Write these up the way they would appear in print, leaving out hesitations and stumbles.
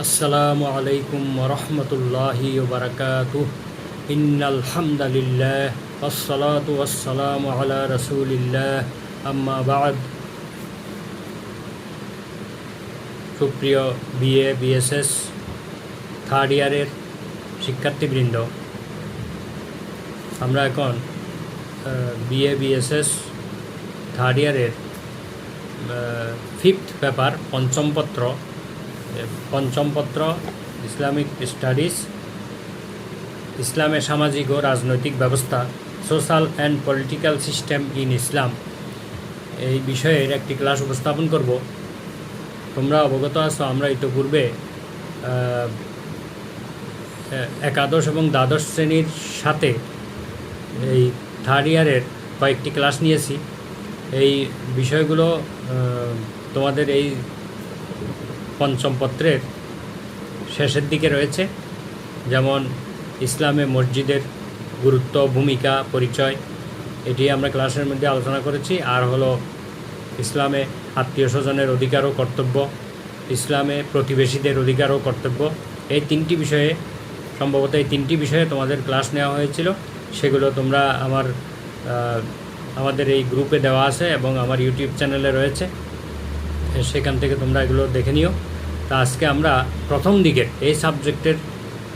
আসসালামু আলাইকুম ওয়া রাহমাতুল্লাহি ওয়া বারাকাতুহু। ইন্নাল হামদালিল্লাহ ওয়াসসালাতু ওয়াসসালামু আলা রাসূলিল্লাহ, আম্মা বা'দ। সুপ্রিয় বিএ বিএসএস থার্ড ইয়ারের শিক্ষার্থীবৃন্দ, আমরা এখন বিএ বিএসএস থার্ড ইয়ারের ফিফথ পেপার পঞ্চম পত্র ইসলামিক স্টাডিজ, ইসলামের সামাজিক ও রাজনৈতিক ব্যবস্থা, social and political system in Islam, এই বিষয়ের একটি ক্লাস উপস্থাপন করব। তোমরা অবগত আছো, আমরা ইতিপূর্বে একাদশ এবং দ্বাদশ শ্রেণীর সাথে এই থার্ড ইয়ারের কয়েকটি ক্লাস নিয়েছি। এই বিষয়গুলো তোমাদের এই পঞ্চম পত্রের শেষের দিকে রয়েছে, যেমন ইসলামে মসজিদের গুরুত্ব, ভূমিকা, পরিচয়, এটি আমরা ক্লাসের মধ্যে আলোচনা করেছি। আর হলো ইসলামে আত্মীয় স্বজনের অধিকার ও কর্তব্য, ইসলামে প্রতিবেশীদের অধিকার ও কর্তব্য, এই তিনটি বিষয়ে সম্ভবত তোমাদের ক্লাস নেওয়া হয়েছিল। সেগুলো তোমরা আমাদের এই গ্রুপে দেওয়া আছে এবং আমার ইউটিউব চ্যানেলে রয়েছে, সেখান থেকে তোমরা এগুলো দেখে নিও। তা আজকে আমরা প্রথম দিকের এই সাবজেক্টের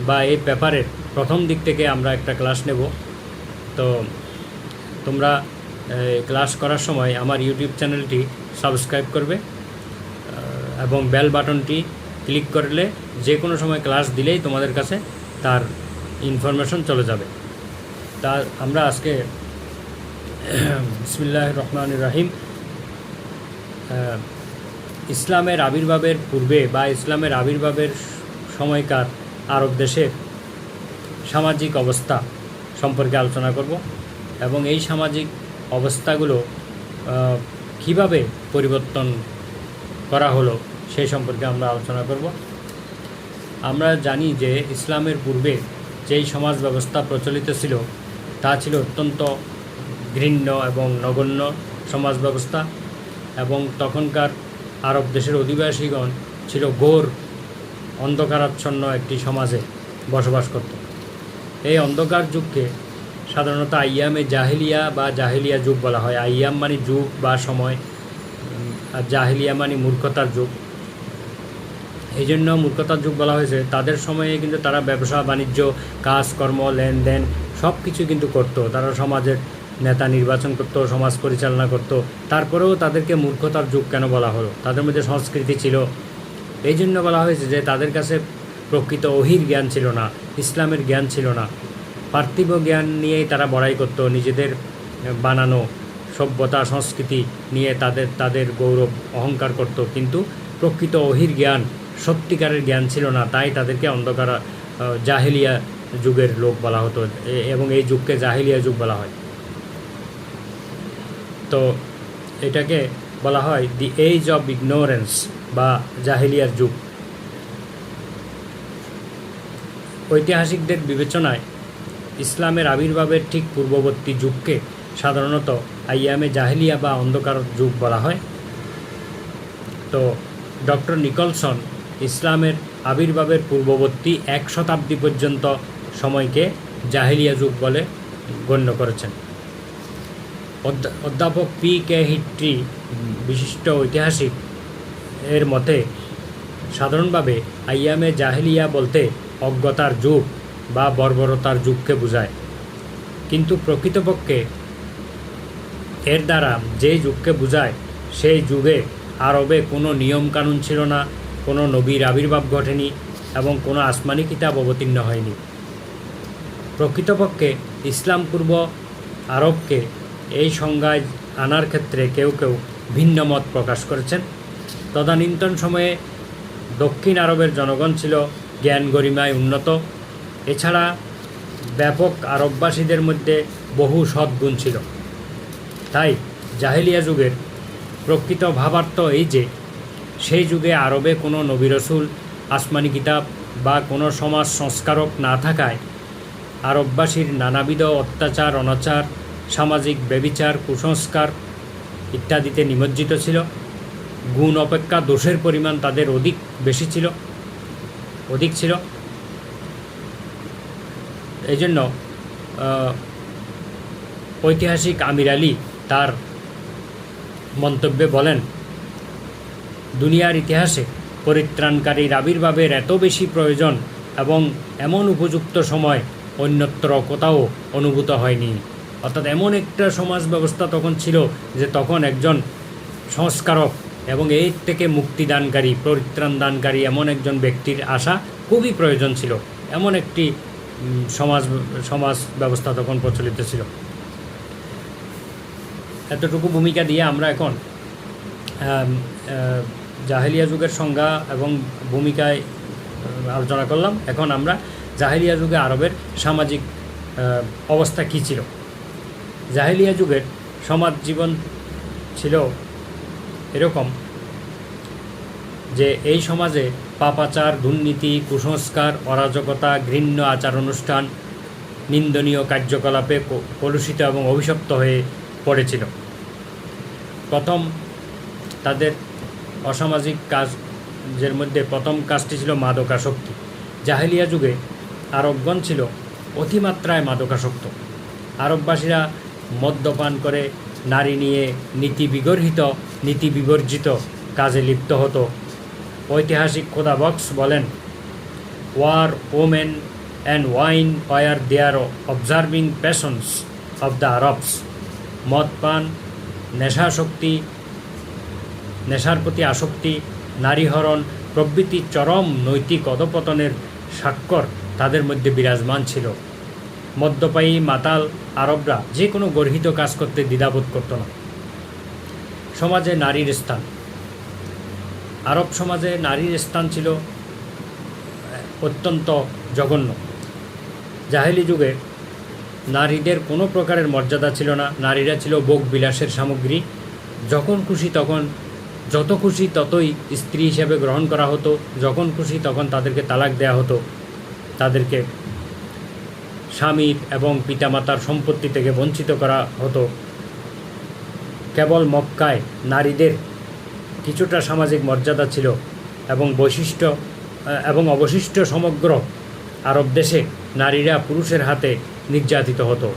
বা এই পেপারের প্রথম দিক থেকে আমরা একটা ক্লাস নেব। তো তোমরা ক্লাস করার সময় আমার ইউটিউব চ্যানেলটি সাবস্ক্রাইব করবে এবং বেল বাটনটি ক্লিক করলে যে কোনো সময় ক্লাস দিলেই তোমাদের কাছে তার ইনফরমেশন চলে যাবে। তা আমরা আজকে বিসমিল্লাহির রহমানির রহিম, ইসলামের আবির্ভাবের পূর্বে বা ইসলামের আবির্ভাবের সময়কার আরব দেশের সামাজিক অবস্থা সম্পর্কে আলোচনা করব এবং এই সামাজিক অবস্থাগুলো কিভাবে পরিবর্তন করা হলো সেই সম্পর্কে আমরা আলোচনা করব। আমরা জানি যে ইসলামের পূর্বে যেই সমাজ ব্যবস্থা প্রচলিত ছিল তা ছিল অত্যন্ত ঘৃণ্য এবং নগণ্য সমাজ ব্যবস্থা, এবং তখনকার আরব দেশের অধিবাসীগণ ছিল ঘোর অন্ধকারাচ্ছন্ন একটি সমাজে বসবাস করত। এই অন্ধকার যুগকে সাধারণত আইয়ামে জাহিলিয়া বা জাহিলিয়া যুগ বলা হয়। আইয়াম মানে যুগ বা সময়, আর জাহিলিয়া মানে মূর্খতার যুগ। এই জন্য মূর্খতার যুগ বলা হয়েছে। তাদের সময়ে কিন্তু তারা ব্যবসা বাণিজ্য, কাজকর্ম, লেনদেন সব কিছু কিন্তু করতো। তারা সমাজের নেতা নির্বাচন করতো, সমাজ পরিচালনা করত। তারপরেও তাদেরকে মূর্খতার যুগ কেন বলা হলো? তাদের মধ্যে সংস্কৃতি ছিল, এই জন্য বলা হয়েছে যে তাদের কাছে প্রকৃত ওহির জ্ঞান ছিল না, ইসলামের জ্ঞান ছিল না। পার্থিব জ্ঞান নিয়েই তারা বড়াই করত, নিজেদের বানানো সভ্যতা সংস্কৃতি নিয়ে তাদের গৌরব অহংকার করত, কিন্তু প্রকৃত ওহির জ্ঞান, সত্যিকারের জ্ঞান ছিল না। তাই তাদেরকে অন্ধকার জাহিলিয়া যুগের লোক বলা হতো এবং এই যুগকে জাহিলিয়া যুগ বলা হয়। তো এটাকে বলা হয় দি এজ অব ইগনোরেন্স বা জাহিলিয়ার যুগ। ঐতিহাসিকদের বিবেচনায় ইসলামের আবির্ভাবের ঠিক পূর্ববর্তী যুগকে সাধারণত আইয়ামে জাহিলিয়া বা অন্ধকার যুগ বলা হয়। তো ডক্টর নিকলসন ইসলামের আবির্ভাবের পূর্ববর্তী 1 শতাব্দী পর্যন্ত সময়কে জাহিলিয়া যুগ বলে গণ্য করেছেন। অধ্যাপক পি.কে. হিট্রি, বিশিষ্ট ঐতিহাসিক, এর মতে সাধারণভাবে আইয়ামে জাহিলিয়া বলতে অজ্ঞতার যুগ বা বর্বরতার যুগকে বোঝায়, কিন্তু প্রকৃতপক্ষে এর দ্বারা যে যুগকে বোঝায় সেই যুগে আরবে কোনো নিয়মকানুন ছিল না, কোনো নবীর আবির্ভাব ঘটেনি এবং কোনো আসমানি কিতাব অবতীর্ণ হয়নি। প্রকৃতপক্ষে ইসলাম পূর্ব আরবকে এই সংজ্ঞায় আনার ক্ষেত্রে কেউ কেউ ভিন্ন মত প্রকাশ করেছেন। তদানীন্তন সময়ে দক্ষিণ আরবের জনগণ ছিল জ্ঞান গরিমায় উন্নত। এছাড়া ব্যাপক আরববাসীদের মধ্যে বহু সদ্গুণ ছিল। তাই জাহিলিয়া যুগের প্রকৃত ভাবার্থ এই যে সেই যুগে আরবে কোনো নবী রসুল, আসমানি কিতাব বা কোনো সমাজ সংস্কারক না থাকায় আরববাসীর নানাবিধ অত্যাচার, অনাচার, সামাজিক ব্যভিচার, কুসংস্কার ইত্যাদিতে নিমজ্জিত ছিল। গুণ অপেক্ষা দোষের পরিমাণ তাদের অধিক বেশি ছিল। অধিক ছিল। এই জন্য ঐতিহাসিক আমির আলী তার মন্তব্যে বলেন, দুনিয়ার ইতিহাসে পরিত্রাণকারীর আবির্ভাবের এত বেশি প্রয়োজন এবং এমন উপযুক্ত সময় অন্যত্র কোথাও অনুভূত হয়নি। অর্থাৎ এমন একটা সমাজ ব্যবস্থা তখন ছিল যে তখন একজন সংস্কারক এবং এর থেকে মুক্তিদানকারী, পরিত্রাণ দানকারী এমন একজন ব্যক্তির আসা খুবই প্রয়োজন ছিল। এমন একটি সমাজ ব্যবস্থা তখন প্রচলিত ছিল। এতটুকু ভূমিকা দিয়ে আমরা এখন জাহেলিয়া যুগের সংজ্ঞা এবং ভূমিকায় আলোচনা করলাম। এখন আমরা জাহেলিয়া যুগে আরবের সামাজিক অবস্থা কী ছিল। জাহেলিয়া যুগের সমাজ জীবন ছিল এরকম যে এই সমাজে পাপাচার, দুর্নীতি, কুসংস্কার, অরাজকতা, ঘৃণ্য আচার অনুষ্ঠান, নিন্দনীয় কার্যকলাপে কলুষিত এবং অভিশপ্ত হয়ে পড়েছিল। প্রথম তাদের অসামাজিক কাজের মধ্যে প্রথম কাজটি ছিল মাদকাসক্তি। জাহেলিয়া যুগে আরবগণ ছিল অতিমাত্রায় মাদকাসক্ত। আরববাসীরা মদ্যপান করে নারী নিয়ে নীতি বিবর্জিত কাজে লিপ্ত হতো। ঐতিহাসিক খোদা বক্স বলেন, war, women and wine were their observing passions of the Arabs. মদ পান, নেশার প্রতি আসক্তি, নারীহরণ প্রভৃতি চরম নৈতিক অধপতনের স্বাক্ষর তাদের মধ্যে বিরাজমান ছিল। মদ্যপায়ী মাতাল আরবরা যে কোনো গর্হিত কাজ করতে দ্বিধাবোধ করত না। সমাজে নারীর স্থান। আরব সমাজে নারীর স্থান ছিল অত্যন্ত জঘন্য। জাহেলি যুগে নারীদের কোনো প্রকারের মর্যাদা ছিল না। নারীরা ছিল ভোগ বিলাসের সামগ্রী। যখন খুশি তখন, যত খুশি ততই স্ত্রী হিসেবে গ্রহণ করা হতো। যখন খুশি তখন তাদেরকে তালাক দেওয়া হতো। তাদেরকে স্বামীর এবং পিতামাতার সম্পত্তি থেকে বঞ্চিত করা হতো। কেবল মক্কায় নারীদের কিছুটা সামাজিক মর্যাদা ছিল এবং অবশিষ্ট সমগ্র আরব দেশে নারীরা পুরুষের হাতে নির্যাতিত হতো।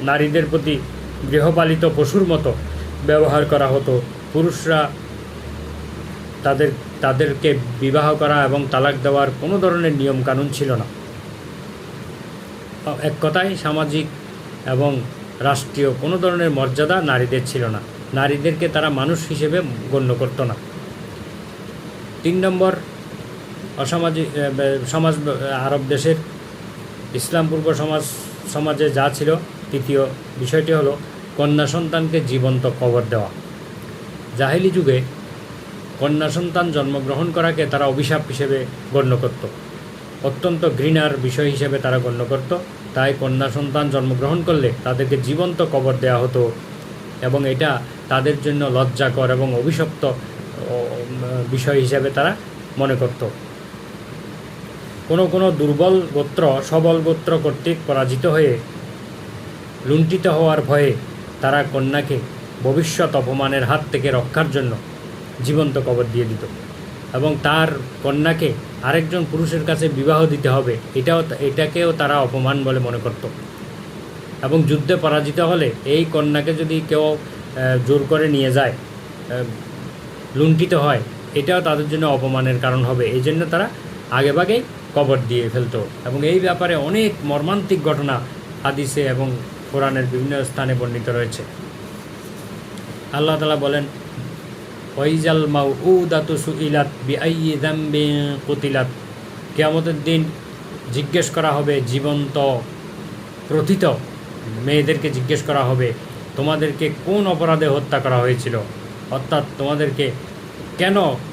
নারীদের প্রতি গৃহপালিত পশুর মতো ব্যবহার করা হতো। পুরুষরা তাদেরকে বিবাহ করা এবং তালাক দেওয়ার কোনো ধরনের নিয়মকানুন ছিল না। এক কথায় সামাজিক এবং রাষ্ট্রীয় কোনো ধরনের মর্যাদা নারীদের ছিল না। নারীদেরকে তারা মানুষ হিসেবে গণ্য করত না। 3 নম্বর অসামাজিক সমাজ আরব দেশের ইসলাম পূর্ব সমাজে যা ছিল, তৃতীয় বিষয়টি হলো কন্যা সন্তানকে জীবন্ত কবর দেওয়া। জাহেলি যুগে কন্যা সন্তান জন্মগ্রহণ করাকে তারা অভিশাপ হিসেবে গণ্য করত, অত্যন্ত ঘৃণার বিষয় হিসেবে তারা গণ্য করত। তাই কন্যা সন্তান জন্মগ্রহণ করলে তাদেরকে জীবন্ত কবর দেওয়া হতো এবং এটা তাদের জন্য লজ্জাকর এবং অভিশপ্ত বিষয় হিসেবে তারা মনে করত। কোনো দুর্বল গোত্র সবল গোত্র কর্তৃক পরাজিত হয়ে লুণ্ঠিত হওয়ার ভয়ে তারা কন্যাকে ভবিষ্যৎ অপমানের হাত থেকে রক্ষার জন্য জীবন্ত কবর দিয়ে দিত এবং তার কন্যাকে আরেকজন পুরুষের কাছে বিবাহ দিতে হবে, এটাকেও তারা অপমান বলে মনে করত। এবং যুদ্ধে পরাজিত হলে এই কন্যাকে যদি কেউ জোর করে নিয়ে যায়, লুণ্ঠিত হয়, এটাও তাদের জন্য অপমানের কারণ হবে। এই জন্য তারা আগেভাগেই কবর দিয়ে ফেলত। এবং এই ব্যাপারে অনেক মর্মান্তিক ঘটনা হাদিসে এবং কোরআনের বিভিন্ন স্থানে বর্ণিত রয়েছে। আল্লাহ তাআলা বলেন, ওয়াইজাল মাউউদাতু সুইলাত বিআইয়ি যামবিন কুতিলাত। কিয়ামতের দিন জিজ্ঞেস করা হবে, জীবন্ত প্রথিত মেয়েদেরকে জিজ্ঞেস করা হবে, তোমাদেরকে কোন অপরাধে হত্যা করা হয়েছিল, অর্থাৎ তোমাদেরকে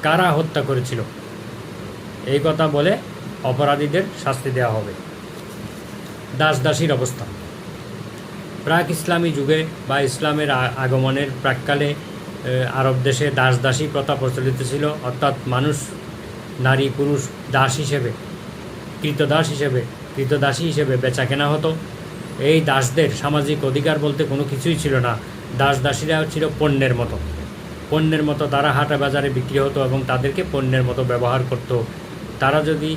কারা হত্যা করেছিল। এই কথা বলে অপরাধীদের শাস্তি দেওয়া হবে। দাস দাসীর অবস্থা। প্রাক ইসলামী যুগে বা ইসলামের আগমনের প্রাককালে আরব দেশে দাস দাসী প্রথা প্রচলিত ছিল। অর্থাৎ মানুষ নারী পুরুষ দাস হিসেবে, কৃতদাসী হিসেবে বেচা কেনা হতো। এই দাসদের সামাজিক অধিকার বলতে কোনো কিছুই ছিল না। দাস দাসীরা ছিল পণ্যের মতো তারা হাটে বাজারে বিক্রি হতো এবং তাদেরকে পণ্যের মতো ব্যবহার করত। তারা যদি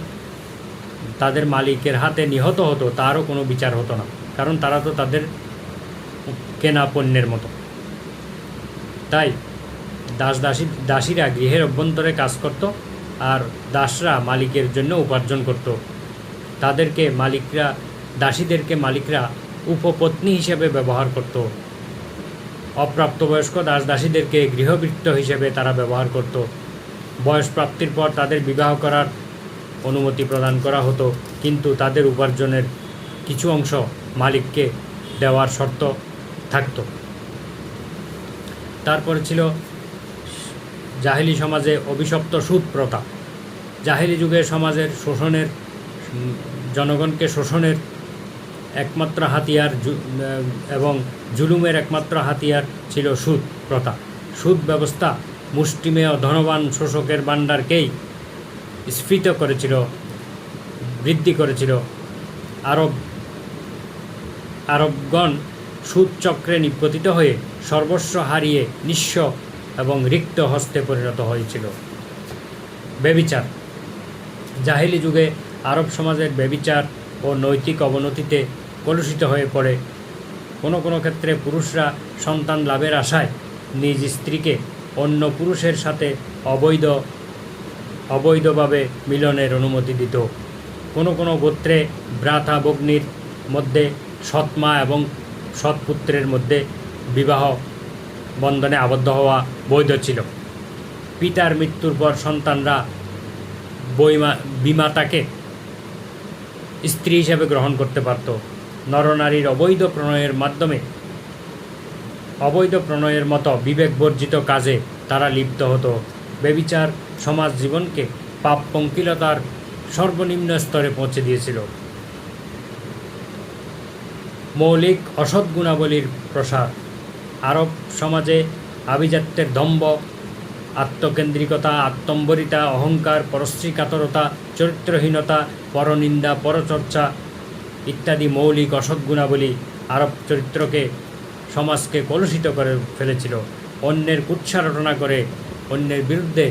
তাদের মালিকের হাতে নিহত হতো তারও কোনো বিচার হতো না, কারণ তারা তো তাদের কেনা পণ্যের মতো। তাই দাসীরা গৃহের অভ্যন্তরে কাজ করত, আর দাসরা মালিকের জন্য উপার্জন করত। দাসীদেরকে মালিকরা উপপত্নী হিসেবে ব্যবহার করত। অপ্রাপ্তবয়স্ক দাসীদেরকে গৃহভৃত্য হিসেবে তারা ব্যবহার করত। বয়স প্রাপ্তির পর তাদের বিবাহ করার অনুমতি প্রদান করা হতো, কিন্তু তাদের উপার্জনের কিছু অংশ মালিককে দেওয়ার শর্ত থাকত। তারপরে ছিল জাহেলি সমাজে অভিশপ্ত সুদ প্রথা। জাহেলি যুগের সমাজের জনগণকে শোষণের একমাত্র হাতিয়ার এবং জুলুমের একমাত্র হাতিয়ার ছিল সুদ প্রথা। সুদ ব্যবস্থা মুষ্টিমেয় ধনবান শোষকের ভাণ্ডারকেই স্ফীত করেছিল, বৃদ্ধি করেছিল। আরবগণ সুদ চক্রে নিপতিত হয়ে সর্বস্ব হারিয়ে নিঃস্ব এবং রিক্ত হস্তে পরিণত হয়েছিল। ব্যভিচার। জাহেলি যুগে আরব সমাজের ব্যভিচার ও নৈতিক অবনতিতে কলুষিত হয়ে পড়ে। কোনো কোনো ক্ষেত্রে পুরুষরা সন্তান লাভের আশায় নিজ স্ত্রীকে অন্য পুরুষের সাথে অবৈধভাবে মিলনের অনুমতি দিত। কোনো কোনো গোত্রে ভ্রাতা ভগ্নীর মধ্যে সৎমা এবং সৎপুত্রের মধ্যে বিবাহ বন্ধনে আবদ্ধ হওয়া বৈধ ছিল। পিতার মৃত্যুর পর সন্তানরা বিমাতাকে স্ত্রী হিসেবে গ্রহণ করতে পারত। নরনারীর অবৈধ প্রণয়ের মতো বিবেকবর্জিত কাজে তারা লিপ্ত হতো। ব্যভিচার সমাজ জীবনকে পাপ পঙ্কিলতার সর্বনিম্ন স্তরে পৌঁছে দিয়েছিল। মৌলিক অসৎ গুণাবলীর প্রসার। আরব সমাজে আভিজাত্যের দম্ভ, আত্মকেন্দ্রিকতা, আত্মম্বরিতা, অহংকার, পরশ্রীকাতরতা, চরিত্রহীনতা, পরনিন্দা, পরচর্চা ইত্যাদি মৌলিক অসৎ গুণাবলী আরব সমাজকে কলুষিত করে ফেলেছিল। অন্যের কুৎসা রটনা করে, অন্যের বিরুদ্ধে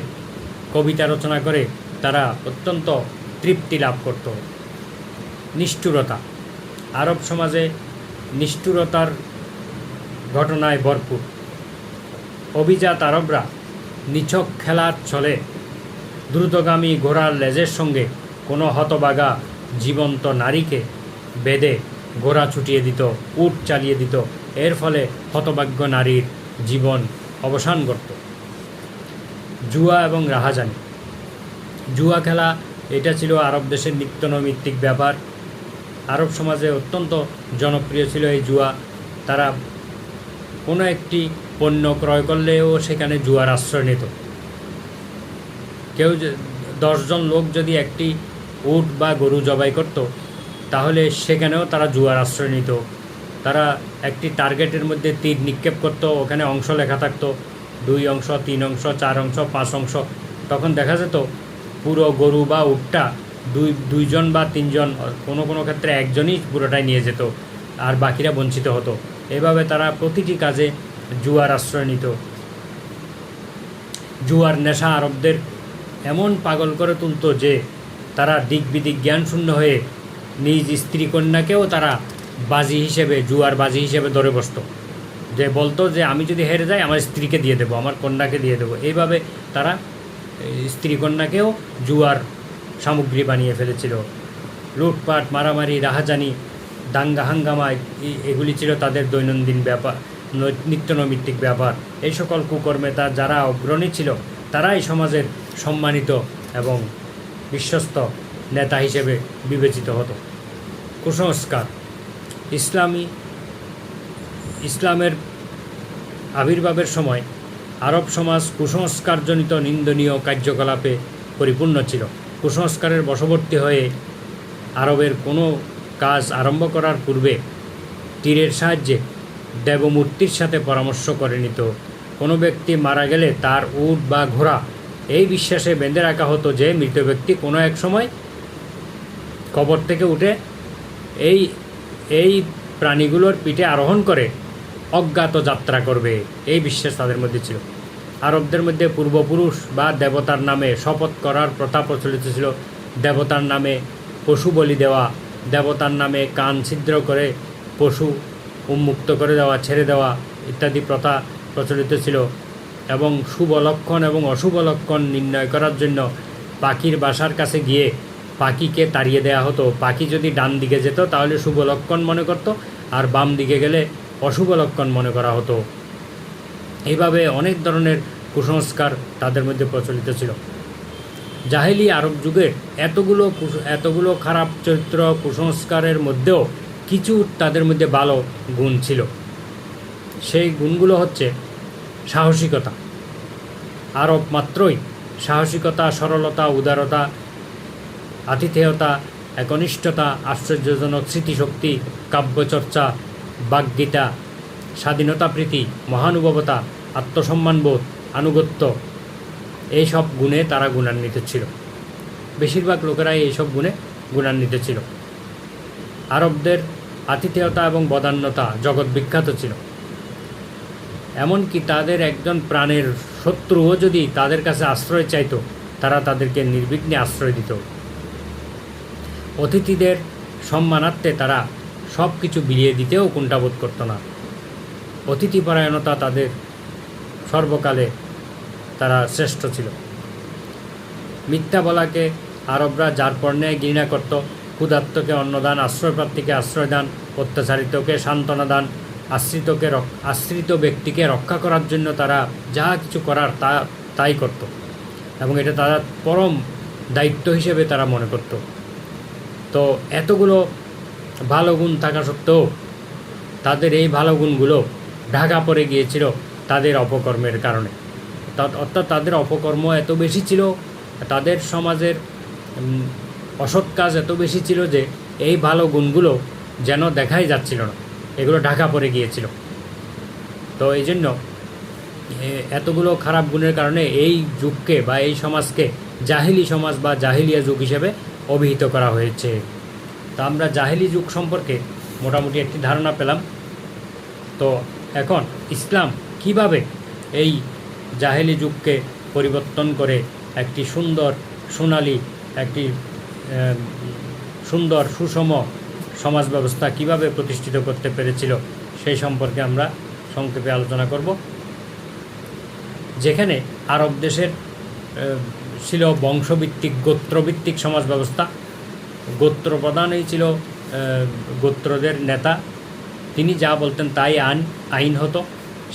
কবিতা রচনা করে তারা অত্যন্ত তৃপ্তি লাভ করত। নিষ্ঠুরতা। আরব সমাজে নিষ্ঠুরতার ঘটনায় ভরপুর। অভিজাত আরবরা নিছক খেলার ছলে দ্রুতগামী ঘোড়ার লেজের সঙ্গে কোনো হতবাগা জীবন্ত নারীকে বেঁধে ঘোড়া ছুটিয়ে দিত, উট চালিয়ে দিত। এর ফলে হতভাগ্য নারীর জীবন অবসান ঘটত। জুয়া এবং রাহাজানি। জুয়া খেলা এটা ছিল আরব দেশের নিত্যনৈমিত্তিক ব্যাপার। আরব সমাজে অত্যন্ত জনপ্রিয় ছিল এই জুয়া। তারা কোনো একটি পণ্য ক্রয় করলেও সেখানে জুয়ার আশ্রয় নিত। 10 জন লোক যদি একটি উট বা গরু জবাই করত, তাহলে সেখানেও তারা জুয়ার আশ্রয় নিত। তারা একটি টার্গেটের মধ্যে তীর নিক্ষেপ করত, ওখানে অংশ লেখা থাকতো, 2 অংশ, 3 অংশ, 4 অংশ, 5 অংশ। তখন দেখা যেত পুরো গরু বা উটটা দুইজন বা 3 জন, কোনো কোনো ক্ষেত্রে একজনই পুরোটাই নিয়ে যেত, আর বাকিরা বঞ্চিত হতো। এভাবে তারা প্রতিটি কাজে জুয়ার আশ্রয় নিত। জুয়ার নেশা আরবদের এমন পাগল করে তুলত যে তারা দিক বিদিক জ্ঞানশূন্য হয়ে নিজ স্ত্রী কন্যাকেও তারা জুয়ার বাজি হিসেবে ধরে বসত। যে বলতো যে আমি যদি হেরে যাই আমার স্ত্রীকে দিয়ে দেবো, আমার কন্যাকে দিয়ে দেবো। এইভাবে তারা স্ত্রী কন্যাকেও জুয়ার সামগ্রী বানিয়ে ফেলেছিল। লুটপাট, মারামারি, রাহাজানি, দাঙ্গা হাঙ্গামা এগুলি ছিল তাদের দৈনন্দিন ব্যাপার, নিত্যনৈমিত্তিক ব্যাপার। এই সকল কুকর্মে যারা অগ্রণী ছিল তারাই সমাজের সম্মানিত এবং বিশ্বস্ত নেতা হিসেবে বিবেচিত হতো। কুসংস্কার। ইসলামের আবির্ভাবের সময় আরব সমাজ কুসংস্কারজনিত নিন্দনীয় কার্যকলাপে পরিপূর্ণ ছিল। কুসংস্কারের বশবর্তী হয়ে আরবের কোনো কাজ আরম্ভ করার পূর্বে তীরের সাহায্যে দেবমূর্তির সাথে পরামর্শ করে নিত। কোনো ব্যক্তি মারা গেলে তার উট বা ঘোড়া এই বিশ্বাসে বেঁধে রাখা হতো যে মৃত ব্যক্তি কোনো এক সময় কবর থেকে উঠে এই প্রাণীগুলোর পিঠে আরোহণ করে অজ্ঞাত যাত্রা করবে, এই বিশ্বাস তাদের মধ্যে ছিল। আরবদের মধ্যে পূর্বপুরুষ বা দেবতার নামে শপথ করার প্রথা প্রচলিত ছিল। দেবতার নামে পশু বলি দেওয়া, দেবতার নামে কান ছিদ্র করে পশু উন্মুক্ত করে দেওয়া, ছেড়ে দেওয়া ইত্যাদি প্রথা প্রচলিত ছিল। এবং শুভ লক্ষণ এবং অশুভ লক্ষণ নির্ণয় করার জন্য পাখির বাসার কাছে গিয়ে পাখিকে তাড়িয়ে দেওয়া হতো। পাখি যদি ডান দিকে যেত তাহলে শুভ লক্ষণ মনে করত, আর বাম দিকে গেলে অশুভ লক্ষণ মনে করা হতো। এইভাবে অনেক ধরনের কুসংস্কার তাদের মধ্যে প্রচলিত ছিল। জাহেলি আরব যুগের এতগুলো খারাপ চরিত্র কুসংস্কারের মধ্যেও কিছু তাদের মধ্যে ভালো গুণ ছিল। সেই গুণগুলো হচ্ছে সাহসিকতা। আরব মাত্রই সাহসিকতা, সরলতা, উদারতা, আতিথেয়তা, একনিষ্ঠতা, আশ্চর্যজনক স্মৃতিশক্তি, কাব্যচর্চা, বাগ্গীতা, স্বাধীনতা প্রীতি, মহানুভবতা, আত্মসম্মানবোধ, আনুগত্য, এইসব গুণে তারা গুণান্বিত ছিল। বেশিরভাগ লোকেরাই এইসব গুণে গুণান্বিত ছিল। আরবদের আতিথেয়তা এবং বদান্যতা জগৎ বিখ্যাত ছিল। এমনকি তাদের একজন প্রাণের শত্রুও যদি তাদের কাছে আশ্রয় চাইত, তারা তাদেরকে নির্বিঘ্নে আশ্রয় দিত। অতিথিদের সম্মানার্থে তারা সব কিছু বিলিয়ে দিতেও কুণ্ঠাবোধ করত না। অতিথিপরায়ণতা তাদের সর্বকালে তারা শ্রেষ্ঠ ছিল। মিথ্যা বলাকে আরবরা যার পণ্যে ঘৃণা করত। ক্ষুধার্তকে অন্নদান, আশ্রয়প্রার্থীকে আশ্রয়দান, অত্যাচারিতকে সান্ত্বনা দান, আশ্রিত ব্যক্তিকে রক্ষা করার জন্য তারা যা কিছু করার তাই করত, এবং এটা তারা পরম দায়িত্ব হিসেবে তারা মনে করত। তো এতগুলো ভালো গুণ থাকা সত্ত্বেও তাদের এই ভালো গুণগুলো ঢাকা পড়ে গিয়েছিল তাদের অপকর্মের কারণে। অর্থাৎ তাদের অপকর্ম এত বেশি ছিল, তাদের সমাজের অসৎ কাজ এত বেশি ছিল যে এই ভালো গুণগুলো যেন দেখাই যাচ্ছিল না, এগুলো ঢাকা পড়ে গিয়েছিল। তো এই জন্য এতগুলো খারাপ গুণের কারণে এই যুগকে বা এই সমাজকে জাহিলি সমাজ বা জাহিলিয়া যুগ হিসেবে অভিহিত করা হয়েছে। তো আমরা জাহিলি যুগ সম্পর্কে মোটামুটি একটি ধারণা পেলাম। তো এখন ইসলাম কিভাবে এই জাহেলি যুগকে পরিবর্তন করে একটি সুন্দর, সোনালি, একটি সুন্দর সুষম সমাজ ব্যবস্থা কিভাবে প্রতিষ্ঠিত করতে পেরেছিল সেই সম্পর্কে আমরা সংক্ষেপে আলোচনা করব। যেখানে আরব দেশের ছিল বংশভিত্তিক, গোত্রভিত্তিক সমাজ ব্যবস্থা। গোত্র প্রধানই ছিল গোত্রদের নেতা, তিনি যা বলতেন তাই আইন হতো,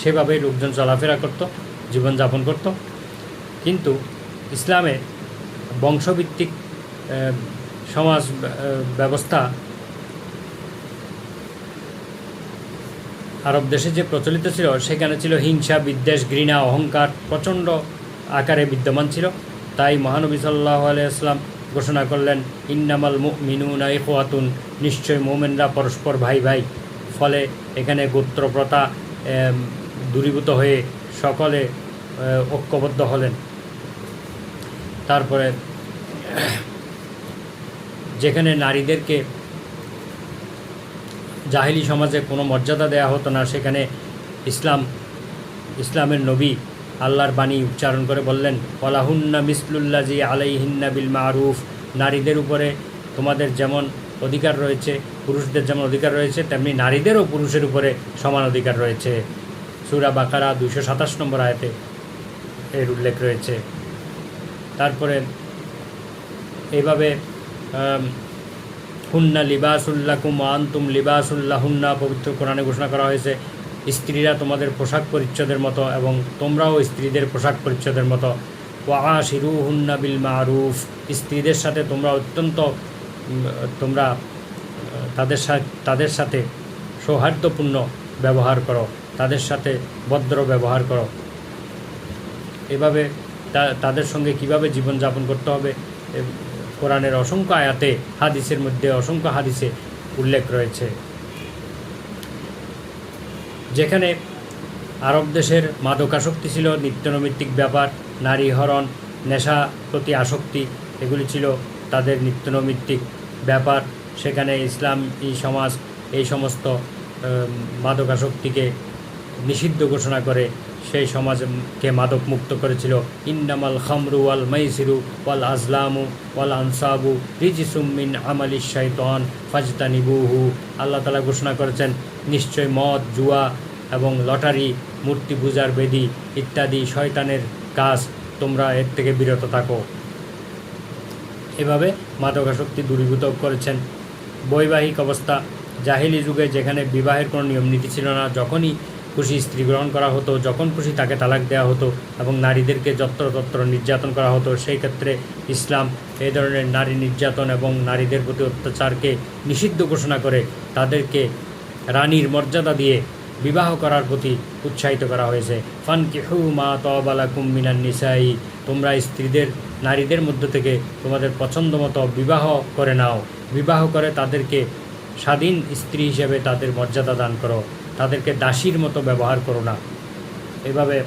সেভাবেই লোকজন চলাফেরা করত, জীবনযাপন করত। কিন্তু ইসলামে বংশভিত্তিক সমাজ ব্যবস্থা আরব দেশে যে প্রচলিত ছিল, সেখানে ছিল হিংসা, বিদ্বেষ, ঘৃণা, অহংকার প্রচণ্ড আকারে বিদ্যমান ছিল। তাই মহানবী সাল্লাল্লাহু আলাইহি ওয়াসাল্লাম ঘোষণা করলেন, ইন্নামাল মুমিনুনা ইখওয়াতুন, নিশ্চয় মুমিনরা পরস্পর ভাই ভাই। ফলে এখানে গোত্র প্রথা দূরীভূত হয়ে সকলে ঐক্যবদ্ধ হলেন। তারপরে যেখানে নারীদেরকে জাহিলি সমাজে কোনো মর্যাদা দেয়া হতো না, সেখানে ইসলামের নবী আল্লাহর বাণী উচ্চারণ করে বললেন, ওয়ালাহুন্না মিসলুল্লাজি আলাইহিন্না বিল মারুফ, নারীদের উপরে তোমাদের যেমন অধিকার রয়েছে, পুরুষদের যেমন অধিকার রয়েছে, তেমনি নারীদেরও পুরুষের উপরে সমান অধিকার রয়েছে। সূরা বাকারা 227 নম্বর আয়াতে এর উল্লেখ রয়েছে। তারপরে এইভাবে হুন্না লিবাসুল্লাকুম ওয়া আনতুম লিবাসুল্লাহুন্না পবিত্র কোরআনে ঘোষণা করা হয়েছে, স্ত্রীরা তোমাদের পোশাক পরিচ্ছদের মতো এবং তোমরাও স্ত্রীদের পোশাক পরিচ্ছদের মতো। ওয়া আশিরুহুন্না বিল মারুফ, স্ত্রীদের সাথে তোমরা তাদের সাথে সৌহার্দ্যপূর্ণ ব্যবহার করো, তাদের সাথে ভদ্র ব্যবহার করো। এভাবে তাদের সঙ্গে কিভাবে জীবনযাপন করতে হবে কোরআনের অসংখ্য আয়াতে, হাদিসের মধ্যে অসংখ্য হাদিসে উল্লেখ রয়েছে। যেখানে আরব দেশের মাদকাসক্তি ছিল নিত্যনৈমিত্তিক ব্যাপার, নারী হরণ, নেশা প্রতি আসক্তি, এগুলি ছিল তাদের নিত্যনৈমিত্তিক ব্যাপার। সেখানে ইসলামী সমাজ এই সমস্ত মাদকাসক্তিকে নিষিদ্ধ ঘোষণা করে সেই সমাজকে মাদক মুক্ত করেছিল। ইন্নামাল খামরু ওয়াল মাইসিরু ওয়াল আজলামু ওয়াল আনসাবু রিজিসুম মিন আমালিশ শাইতান ফাজতানিবুহু। আল্লাহ তাআলা ঘোষণা করেছেন, নিশ্চয় মদ, জুয়া এবং লটারি, মূর্তি পূজার বেদি ইত্যাদি শয়তানের কাজ, তোমরা এর থেকে বিরত থাকো। এভাবে মাদকাসক্তি দূরীভূত করেছেন। বৈবাহিক অবস্থা, জাহিলি যুগে যেখানে বিবাহের কোনো নিয়ম নীতি ছিল না, যখনই খুশি স্ত্রী গ্রহণ করা হতো, যখন খুশি তাকে তালাক দেওয়া হতো এবং নারীদেরকে যত্রতত্র নির্যাতন করা হতো, সেই ক্ষেত্রে ইসলাম এই ধরনের নারী নির্যাতন এবং নারীদের প্রতি অত্যাচারকে নিষিদ্ধ ঘোষণা করে তাদেরকে রানীর মর্যাদা দিয়ে বিবাহ করার প্রতি উৎসাহিত করা হয়েছে। ফানকিহু মা তাবা লাকুম মিনান নিসাই, তোমরা স্ত্রীদের, নারীদের মধ্য থেকে তোমাদের পছন্দ মতো বিবাহ করে নাও, বিবাহ করে তাদেরকে স্বাধীন স্ত্রী হিসেবে তাদের মর্যাদা দান করো, তাদেরকে দাসীর মতো ব্যবহার করো না। এভাবে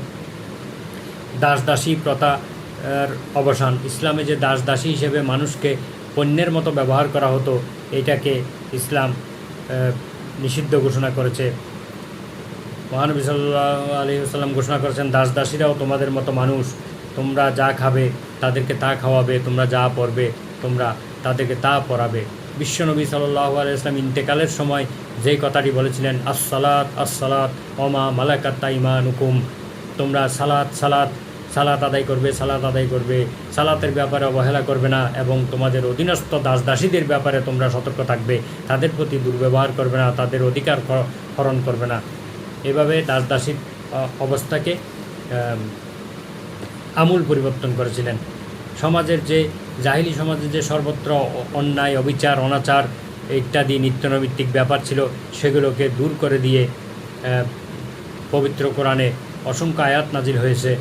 দাস দাসী প্রথার অবসান। ইসলামে যে দাস দাসী হিসেবে মানুষকে পণ্যের মতো ব্যবহার করা হতো, এটাকে ইসলাম নিষিদ্ধ ঘোষণা করেছে। মহানবী সাল্লাল্লাহু আলাইহি ওয়াসাল্লাম ঘোষণা করেছেন, দাস দাসীরাও তোমাদের মতো মানুষ, তোমরা যা খাবে তাদেরকে তা খাওয়াবে, তোমরা যা পরবে তোমরা তাদেরকে তা পরাবে। বিশ্বনবী সাল্লাল্লাহু আলাইহি ওয়াসাল্লাম ইন্তেকালের সময় যেই কথাটি বলেছিলেন, আসসালাত আসসালাত ওমা মালাকাত আইমানুকুম, তোমরা সালাত সালাত সালাত আদায় করবে, সালাত আদায় করবে, সালাতের ব্যাপারে অবহেলা করবে না এবং তোমাদের অধীনস্থ দাস দাসীদের ব্যাপারে তোমরা সতর্ক থাকবে, তাদের প্রতি দুর্ব্যবহার করবে না, তাদের অধিকার হরণ করবে না। এভাবে দাস দাসীর অবস্থাকে আমূল পরিবর্তন করেছিলেন। সমাজের যে জাহিলি সমাজের যে সর্বত্র অন্যায়, অবিচার, অনাচার ইত্যাদি নিত্যনৈমিত্তিক ব্যাপার ছিল, সেগুলোকে দূর করে দিয়ে পবিত্র কোরআনে অসংখ্য আয়াত নাজিল হয়েছে।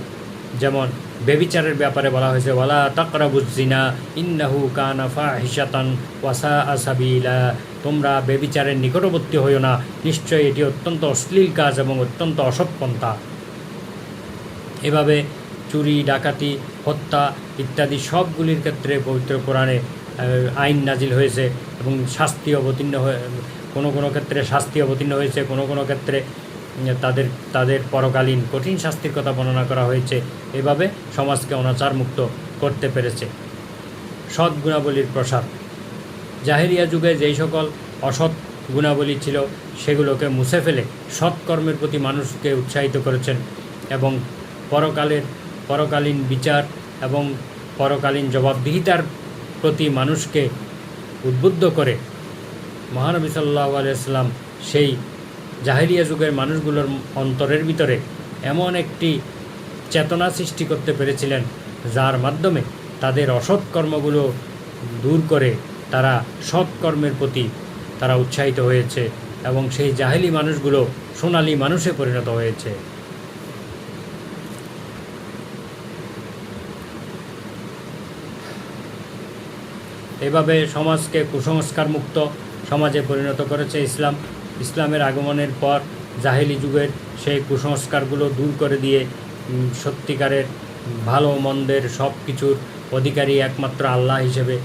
যেমন ব্যভিচারের ব্যাপারে বলা হয়েছে, ওয়ালা তাকরাবুজ জিনা ইন্নাহু কানা ফাহিশাতান ওয়া সাআ সাবিলা, তোমরা ব্যভিচারের নিকটবর্তী হইও না, নিশ্চয়ই এটি অত্যন্ত অশ্লীল কাজ এবং অত্যন্ত অসৎ পন্থা। এভাবে চুরি, ডাকাতি, হত্যা ইত্যাদি সবগুলির ক্ষেত্রে পবিত্র কোরআনে আইন নাজিল হয়েছে এবং শাস্তি অবতীর্ণ হয়ে, কোনো কোনো ক্ষেত্রে শাস্তি অবতীর্ণ হয়েছে, কোনো কোনো ক্ষেত্রে তাদের পরকালীন কঠিন শাস্তির কথা বর্ণনা করা হয়েছে। এভাবে সমাজকে অনাচার মুক্ত করতে পেরেছে। সৎ গুণাবলীর প্রসার, জাহেরিয়া যুগে যেই সকল অসৎ গুণাবলী ছিল সেগুলোকে মুছে ফেলে সৎকর্মের প্রতি মানুষকে উৎসাহিত করেছেন এবং পরকালীন বিচার এবং পরকালীন জবাবদিহিতার প্রতি মানুষকে উদ্বুদ্ধ করে মহানবী সাল্লাল্লাহু আলাইহি ওয়াসাল্লাম সেই জাহেলিয়া যুগের মানুষগুলোর অন্তরের ভিতরে এমন একটি চেতনা সৃষ্টি করতে পেরেছিলেন, যার মাধ্যমে তাদের অসৎ কর্মগুলো দূর করে তারা সৎকর্মের প্রতি তারা উৎসাহিত হয়েছে এবং সেই জাহেলি মানুষগুলো সোনালী মানুষে পরিণত হয়েছে। এভাবে সমাজকে কুসংস্কার মুক্ত সমাজে পরিণত করেছে ইসলাম। ইসলামের আগমনের পর জাহেলি যুগের সেই কুসংস্কারগুলো দূর করে দিয়ে সত্যিকারের ভালো মন্দের সব কিছুর অধিকারী একমাত্র আল্লাহ হিসেবে,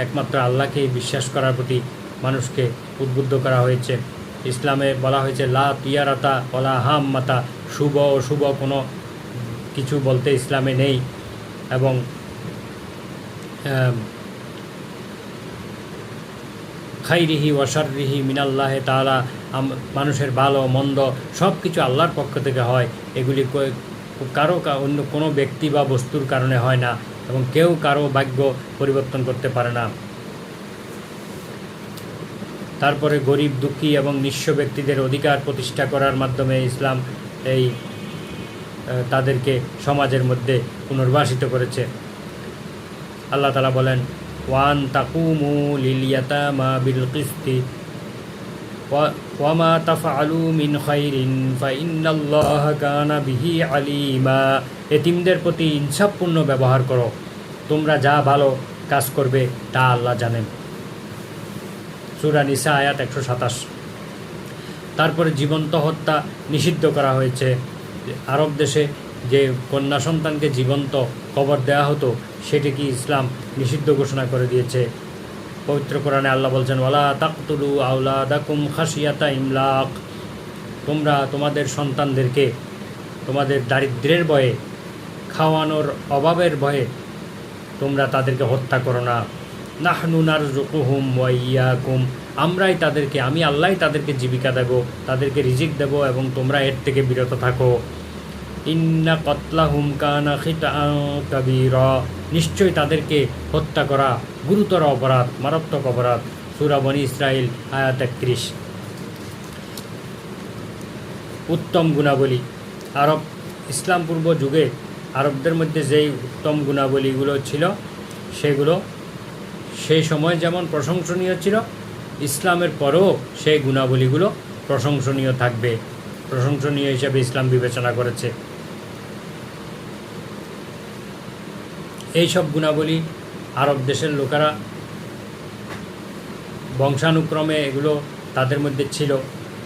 একমাত্র আল্লাহকেই বিশ্বাস করার প্রতি মানুষকে উদ্বুদ্ধ করা হয়েছে। ইসলামে বলা হয়েছে, লা তিয়ারাতা ওলা হাম্মাতা, শুভ অশুভ কোনো কিছু বলতে ইসলামে নেই এবং খাইরিহি ওয়াশাররিহি মিনাল্লাহে তাআলা, মানুষের ভালো মন্দ সব কিছু আল্লাহর পক্ষ থেকে হয়। এগুলি অন্য কোনো ব্যক্তি বা বস্তুর কারণে হয় না এবং কেউ কারো ভাগ্য পরিবর্তন করতে পারে না। তারপরে গরিব, দুঃখী এবং নিঃস্ব ব্যক্তিদের অধিকার প্রতিষ্ঠা করার মাধ্যমে ইসলাম তাদেরকে সমাজের মধ্যে পুনর্বাসিত করেছে। আল্লাহ তাআলা বলেন, ওয়ান তাকুমু লিল ইয়াতামা বিল কিসতি ওয়া মা তাফআলু মিন খাইরিন ফাইন্নাল্লাহা কানা বিহি আলিমা, এতিমদের প্রতি ইনসাফপূর্ণ ব্যবহার করো, তোমরা যা ভালো কাজ করবে তা আল্লাহ জানেন। সূরা নিসা আয়াত 127। তারপরে জীবন্ত হত্যা নিষিদ্ধ করা হয়েছে। আরব দেশে যে কন্যা সন্তানকে জীবন্ত কবর দেওয়া হতো সেটিকে ইসলাম নিষিদ্ধ ঘোষণা করে দিয়েছে। পবিত্র কোরআনে আল্লাহ বলছেন, ওয়ালা তাকতুলু আওলাদাকুম খাশিয়াতা ইমলাক, তোমরা তোমাদের সন্তানদেরকে তোমাদের দারিদ্র্যের ভয়ে, খাওয়ানোর অভাবের ভয়ে তোমরা তাদেরকে হত্যা করো না। নাহনু নারযুকুহুম ওয়া ইয়্যাকুম, আমি আল্লাহই তাদেরকে জীবিকা দেব, তাদেরকে রিজিক দেব, এবং তোমরা এর থেকে বিরত থাকো। ইন্না কতলাহুম কানা খিতাআন কাবীরা, নিশ্চয়ই তাদেরকে হত্যা করা গুরুতর অপরাধ, মারাত্মক অপরাধ। সূরা বনী ইসরাইল আয়াত 31। উত্তম গুণাবলী। ইসলাম পূর্ব যুগে আরবদের মধ্যে যেই উত্তম গুণাবলীগুলো ছিল সেগুলো সেই সময় যেমন প্রশংসনীয় ছিল, ইসলামের পরেও সেই গুণাবলীগুলো প্রশংসনীয় থাকবে, প্রশংসনীয় হিসেবে ইসলাম বিবেচনা করেছে। এই সব গুণাবলী আরব দেশের লোকেরা বংশানুক্রমে এগুলো তাদের মধ্যে ছিল,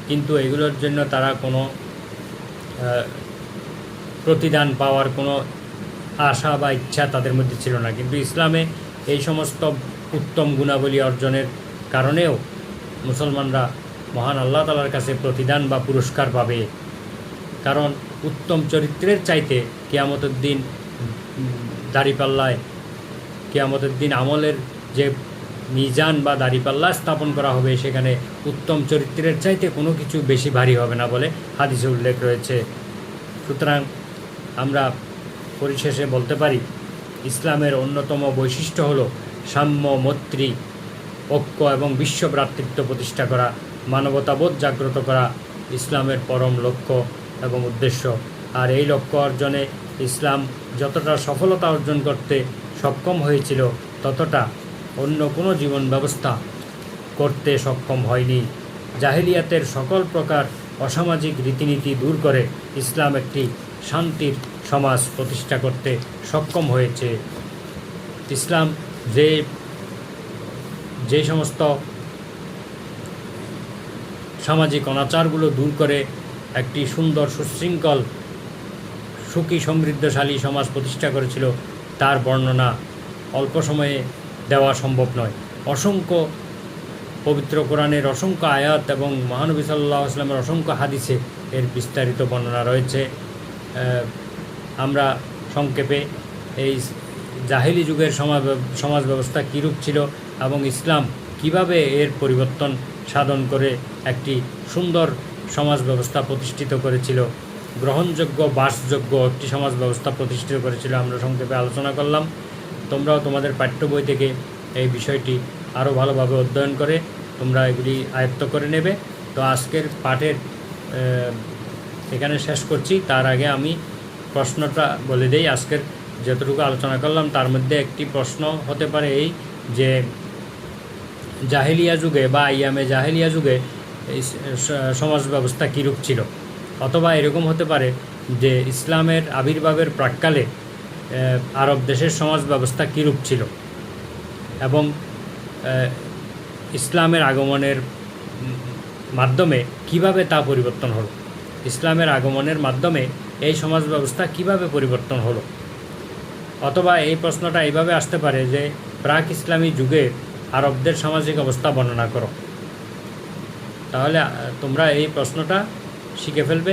কিন্তু এগুলোর জন্য তারা কোনো প্রতিদান পাওয়ার কোনো আশা বা ইচ্ছা তাদের মধ্যে ছিল না। কিন্তু ইসলামে এই সমস্ত উত্তম গুণাবলী অর্জনের কারণেও মুসলমানরা মহান আল্লাহ তাআলার কাছে প্রতিদান বা পুরস্কার পাবে। কারণ উত্তম চরিত্রের চাইতে কিয়ামতের দিন দাড়িপাল্লায়, কিয়ামতের দিন আমলের যে মিজান বা দাড়িপাল্লা স্থাপন করা হবে, সেখানে উত্তম চরিত্রের চাইতে কোনো কিছু বেশি ভারী হবে না বলে হাদিসে উল্লেখ রয়েছে। সুতরাং আমরা পরিশেষে বলতে পারি, ইসলামের অন্যতম বৈশিষ্ট্য হলো সাম্য, মৈত্রী, ঐক্য এবং বিশ্ব ভ্রাতৃত্ব প্রতিষ্ঠা করা, মানবতাবোধ জাগ্রত করা ইসলামের পরম লক্ষ্য এবং উদ্দেশ্য। আর এই লক্ষ্য অর্জনে ইসলাম যতটা সফলতা অর্জন করতে সক্ষম হয়েছিল, ততটা অন্য কোনো জীবন ব্যবস্থা করতে সক্ষম হয়নি। জাহেলিয়াতের সকল প্রকার অসামাজিক রীতিনীতি দূর করে ইসলাম একটি শান্তির সমাজ প্রতিষ্ঠা করতে সক্ষম হয়েছে। ইসলাম যে সমস্ত সামাজিক অনাচারগুলো দূর করে একটি সুন্দর, সুশৃঙ্খল, সুখী, সমৃদ্ধশালী সমাজ প্রতিষ্ঠা করেছিল, তার বর্ণনা অল্প সময়ে দেওয়া সম্ভব নয়। অসংখ্য পবিত্র কোরআনের অসংখ্য আয়াত এবং মহানবী সাল্লাল্লাহু আলাইহি ওয়াসাল্লামের অসংখ্য হাদিসে এর বিস্তারিত বর্ণনা রয়েছে। আমরা সংক্ষেপে এই জাহেলি যুগের সমাজ ব্যবস্থা কীরূপ ছিল এবং ইসলাম কিভাবে এর পরিবর্তন সাধন করে একটি সুন্দর সমাজ ব্যবস্থা প্রতিষ্ঠিত করেছিল, গ্রহণযোগ্য, বাসযোগ্য একটি সমাজ ব্যবস্থা প্রতিষ্ঠিত করেছিল, আমরা সংক্ষেপে আলোচনা করলাম। তোমরাও তোমাদের পাঠ্য বই থেকে এই বিষয়টি আরও ভালোভাবে অধ্যয়ন করে তোমরা এগুলি আয়ত্ত করে নেবে। তো আজকের পাঠের এখানে শেষ করছি। তার আগে আমি প্রশ্নটা বলে দেই। আজকের যতটুকু আলোচনা করলাম তার মধ্যে একটি প্রশ্ন হতে পারে এই যে, জাহেলিয়া যুগে বা ইয়ামে জাহেলিয়া যুগে এই সমাজ ব্যবস্থা কীরূপ ছিল, অথবা এরকম হতে পারে যে ইসলামের আবির্ভাবের প্রাক্কালে আরব দেশের সমাজ ব্যবস্থা কীরূপ ছিল এবং ইসলামের আগমনের মাধ্যমে কিভাবে তা পরিবর্তন হলো, ইসলামের আগমনের মাধ্যমে এই সমাজ ব্যবস্থা কিভাবে পরিবর্তন হলো। অথবা এই প্রশ্নটা এইভাবে আসতে পারে যে, প্রাক ইসলামী যুগে আরবদের সামাজিক অবস্থা বর্ণনা করো। তাহলে তোমরা এই প্রশ্নটা শিখে ফেলবে।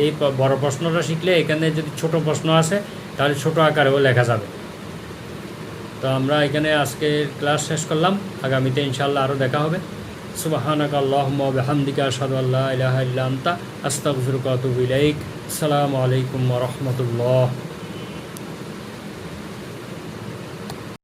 এই বড় প্রশ্নটা শিখলে এখানে যদি ছোট প্রশ্ন আসে তাহলে ছোট আকারেও লেখা যাবে। তো আমরা এখানে আজকের ক্লাস শেষ করলাম। আগামীতে ইনশাআল্লাহ আরও দেখা হবে। সুবহানাকা আল্লাহুম্মা ওয়া বিহামদিকা আশহাদু আল্লা ইলাহা ইল্লা আনতা আস্তাগফিরুকা ওয়া আতুবু ইলাইক। আসসালামু আলাইকুম ওয়া রাহমাতুল্লাহ।